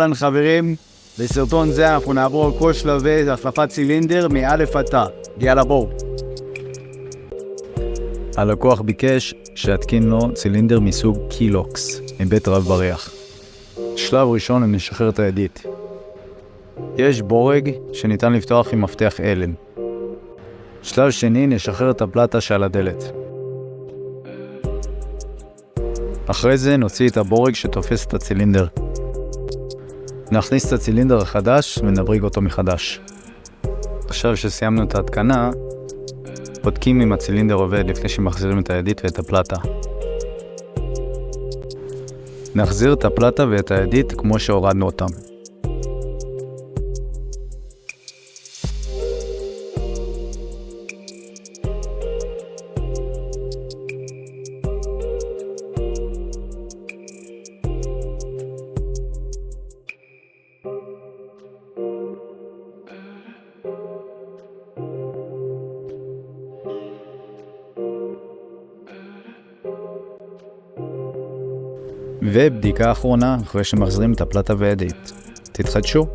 אהלן חברים, בסרטון זה אנחנו נעבור על כל שלבי החלפת צילינדר מאלף עד ת'. יאללה בואו. הלקוח ביקש שיתקין לו צילינדר מסוג קילוקס מבית רב בריח. שלב ראשון נשחרר את הידית. יש בורג שניתן לפתוח עם מפתח אלן. שלב שני נשחרר את הפלטה שעל הדלת. אחרי זה נוציא את הבורג שתופס את הצילינדר. נכניס את הצילינדר החדש ונבריג אותו מחדש. עכשיו שסיימנו את ההתקנה, בודקים אם הצילינדר עובד לפני שמחזירים את הידית ואת הפלטה. נחזיר את הפלטה ואת הידית כמו שהורדנו אותם. ובדיקה אחרונה אחרי שמחזירים את הפלטה והידית. תתחדשו.